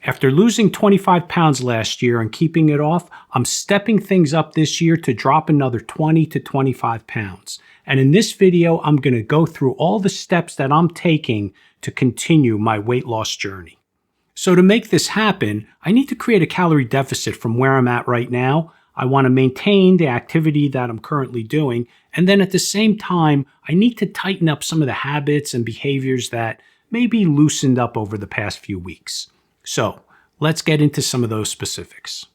After losing 25 pounds last year and keeping it off, I'm stepping things up this year to drop another 20 to 25 pounds. And in this video, I'm going to go through all the steps that I'm taking to continue my weight loss journey. So to make this happen, I need to create a calorie deficit from where I'm at right now. I want to maintain the activity that I'm currently doing. And then at the same time, I need to tighten up some of the habits and behaviors that may be loosened up over the past few weeks. So let's get into some of those specifics.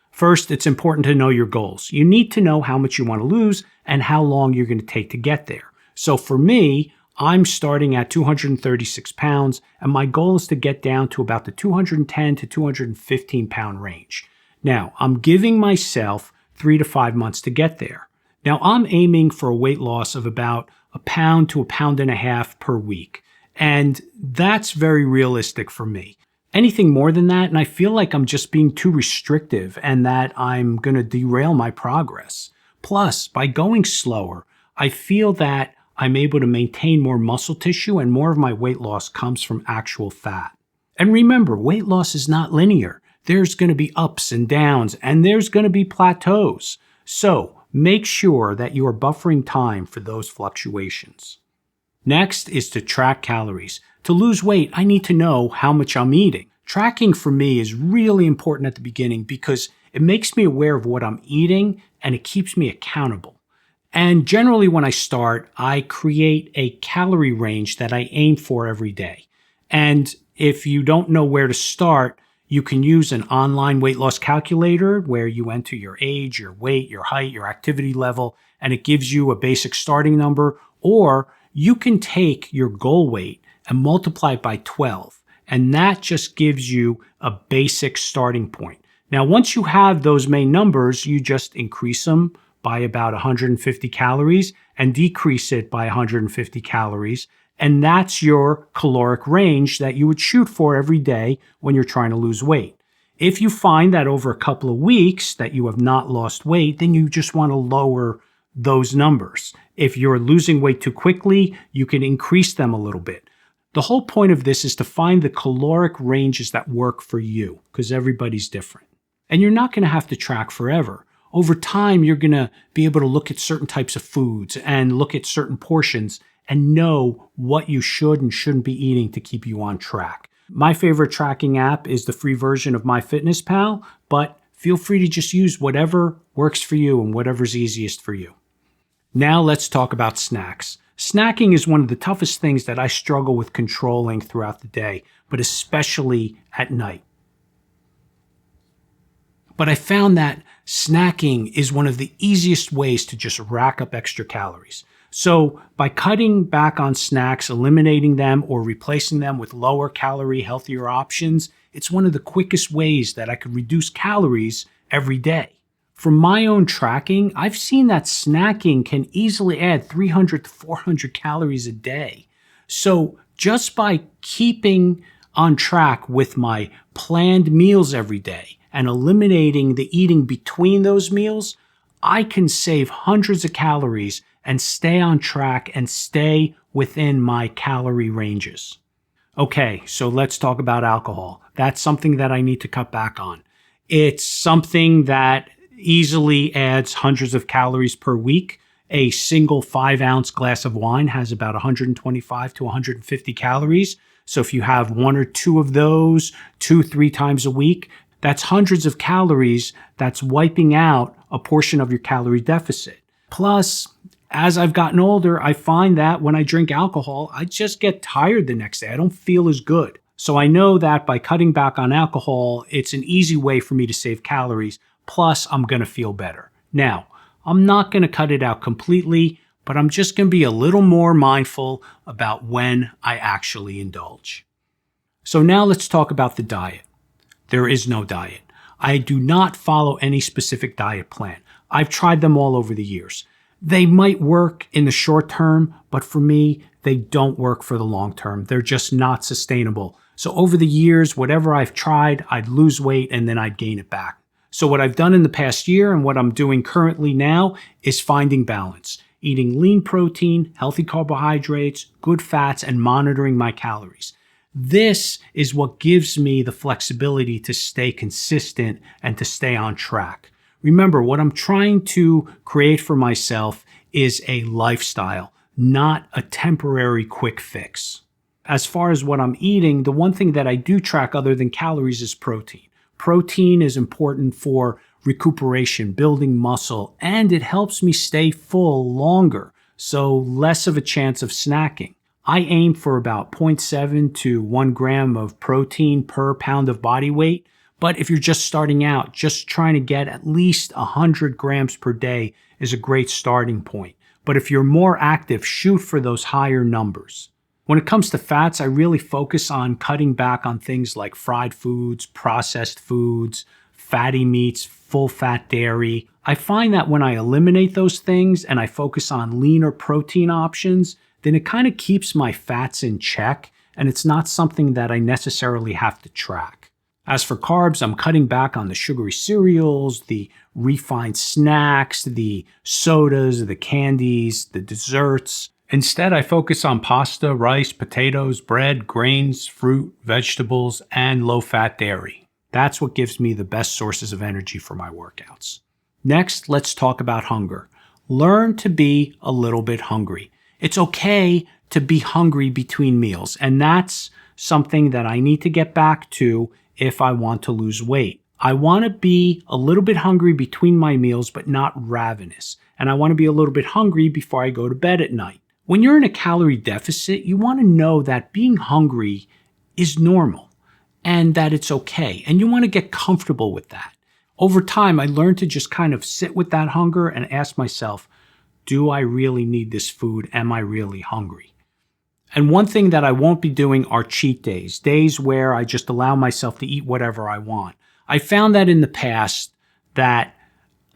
First, it's important to know your goals. You need to know how much you want to lose and how long you're going to take to get there. So for me, I'm starting at 236 pounds, and my goal is to get down to about the 210 to 215 pound range. Now, I'm giving myself 3 to 5 months to get there. Now, I'm aiming for a weight loss of about a pound to a pound and a half per week, and that's very realistic for me. Anything more than that, and I feel like I'm just being too restrictive and that I'm going to derail my progress. Plus, by going slower, I feel that I'm able to maintain more muscle tissue and more of my weight loss comes from actual fat. And remember, weight loss is not linear. There's going to be ups and downs, and there's going to be plateaus. So make sure that you are buffering time for those fluctuations. Next is to track calories. To lose weight, I need to know how much I'm eating. Tracking for me is really important at the beginning because it makes me aware of what I'm eating and it keeps me accountable. And generally when I start, I create a calorie range that I aim for every day. And if you don't know where to start, you can use an online weight loss calculator where you enter your age, your weight, your height, your activity level, and it gives you a basic starting number. Or you can take your goal weight and multiply it by 12. And that just gives you a basic starting point. Now, once you have those main numbers, you just increase them by about 150 calories and decrease it by 150 calories. And that's your caloric range that you would shoot for every day when you're trying to lose weight. If you find that over a couple of weeks that you have not lost weight, then you just want to lower those numbers. If you're losing weight too quickly, you can increase them a little bit. The whole point of this is to find the caloric ranges that work for you because everybody's different. And you're not going to have to track forever. Over time, you're going to be able to look at certain types of foods and look at certain portions and know what you should and shouldn't be eating to keep you on track. My favorite tracking app is the free version of MyFitnessPal, but feel free to just use whatever works for you and whatever's easiest for you. Now let's talk about snacks. Snacking is one of the toughest things that I struggle with controlling throughout the day, but especially at night. But I found that snacking is one of the easiest ways to just rack up extra calories. So by cutting back on snacks, eliminating them, or replacing them with lower calorie, healthier options, it's one of the quickest ways that I could reduce calories every day. From my own tracking, I've seen that snacking can easily add 300 to 400 calories a day. So just by keeping on track with my planned meals every day and eliminating the eating between those meals, I can save hundreds of calories and stay on track and stay within my calorie ranges. Okay, so let's talk about alcohol. That's something that I need to cut back on. It's something that easily adds hundreds of calories per week. A single 5-ounce glass of wine has about 125 to 150 calories. So if you have 1 or 2 of those 2-3 times a week, that's hundreds of calories that's wiping out a portion of your calorie deficit. Plus, as I've gotten older, I find that when I drink alcohol, I just get tired the next day. I don't feel as good. So I know that by cutting back on alcohol, it's an easy way for me to save calories. Plus, I'm going to feel better. Now, I'm not going to cut it out completely, but I'm just going to be a little more mindful about when I actually indulge. So now let's talk about the diet. There is no diet. I do not follow any specific diet plan. I've tried them all over the years. They might work in the short term, but for me, they don't work for the long term. They're just not sustainable. So over the years, whatever I've tried, I'd lose weight and then I'd gain it back. So what I've done in the past year and what I'm doing currently now is finding balance, eating lean protein, healthy carbohydrates, good fats, and monitoring my calories. This is what gives me the flexibility to stay consistent and to stay on track. Remember, what I'm trying to create for myself is a lifestyle, not a temporary quick fix. As far as what I'm eating, the one thing that I do track other than calories is protein. Protein is important for recuperation, building muscle, and it helps me stay full longer, so less of a chance of snacking. I aim for about 0.7 to 1 gram of protein per pound of body weight, but if you're just starting out, just trying to get at least 100 grams per day is a great starting point. But if you're more active, shoot for those higher numbers. When it comes to fats, I really focus on cutting back on things like fried foods, processed foods, fatty meats, full fat dairy. I find that when I eliminate those things and I focus on leaner protein options, then it kind of keeps my fats in check, and it's not something that I necessarily have to track. As for carbs, I'm cutting back on the sugary cereals, the refined snacks, the sodas, the candies, the desserts. Instead, I focus on pasta, rice, potatoes, bread, grains, fruit, vegetables, and low-fat dairy. That's what gives me the best sources of energy for my workouts. Next, let's talk about hunger. Learn to be a little bit hungry. It's okay to be hungry between meals, and that's something that I need to get back to if I want to lose weight. I want to be a little bit hungry between my meals, but not ravenous. And I want to be a little bit hungry before I go to bed at night. When you're in a calorie deficit, you want to know that being hungry is normal and that it's okay. And you want to get comfortable with that. Over time, I learned to just kind of sit with that hunger and ask myself, do I really need this food? Am I really hungry? And one thing that I won't be doing are cheat days, days where I just allow myself to eat whatever I want. I found that in the past that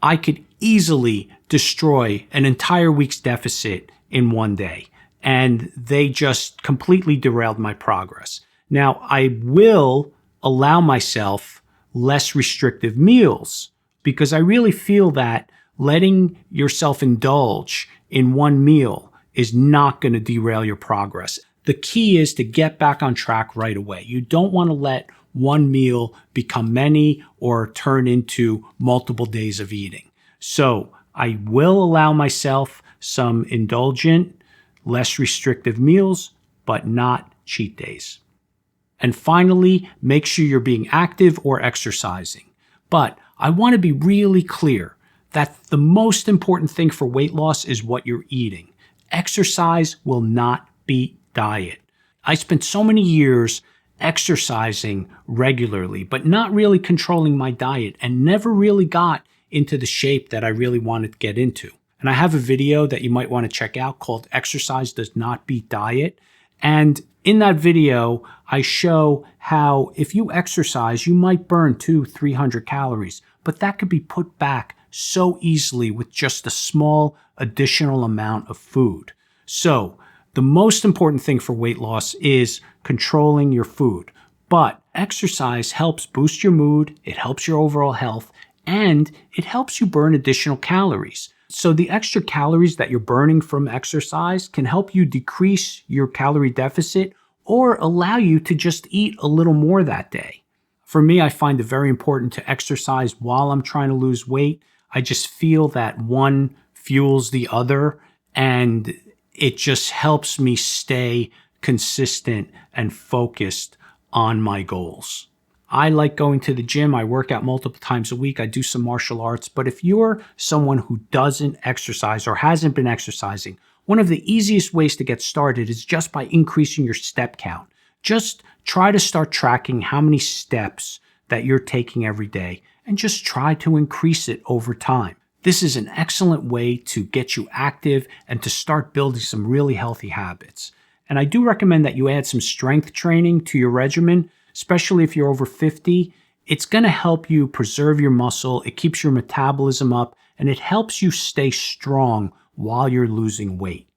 I could easily destroy an entire week's deficit in one day, and they just completely derailed my progress. Now, I will allow myself less restrictive meals because I really feel that letting yourself indulge in one meal is not going to derail your progress. The key is to get back on track right away. You don't want to let one meal become many or turn into multiple days of eating. So I will allow myself some indulgent, less restrictive meals, but not cheat days. And finally, make sure you're being active or exercising. But I want to be really clear that the most important thing for weight loss is what you're eating. Exercise will not beat diet. I spent so many years exercising regularly, but not really controlling my diet and never really got into the shape that I really wanted to get into. And I have a video that you might want to check out called Exercise Does Not Beat Diet. And in that video, I show how if you exercise, you might burn 200-300 calories, but that could be put back so easily with just a small additional amount of food. So the most important thing for weight loss is controlling your food. But exercise helps boost your mood, it helps your overall health, and it helps you burn additional calories. So the extra calories that you're burning from exercise can help you decrease your calorie deficit or allow you to just eat a little more that day. For me, I find it very important to exercise while I'm trying to lose weight. I just feel that one fuels the other, and it just helps me stay consistent and focused on my goals. I like going to the gym. I work out multiple times a week. I do some martial arts. But if you're someone who doesn't exercise or hasn't been exercising, one of the easiest ways to get started is just by increasing your step count. Just try to start tracking how many steps that you're taking every day and just try to increase it over time. This is an excellent way to get you active and to start building some really healthy habits. And I do recommend that you add some strength training to your regimen, especially if you're over 50. It's going to help you preserve your muscle, it keeps your metabolism up, and it helps you stay strong while you're losing weight.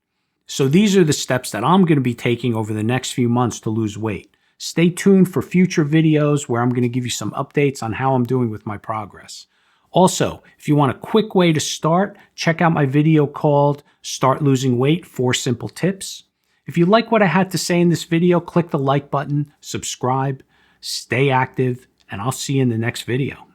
So these are the steps that I'm going to be taking over the next few months to lose weight. Stay tuned for future videos where I'm going to give you some updates on how I'm doing with my progress. Also, if you want a quick way to start, check out my video called Start Losing Weight, 4 Simple Tips. If you like what I had to say in this video, click the like button, subscribe, stay active, and I'll see you in the next video.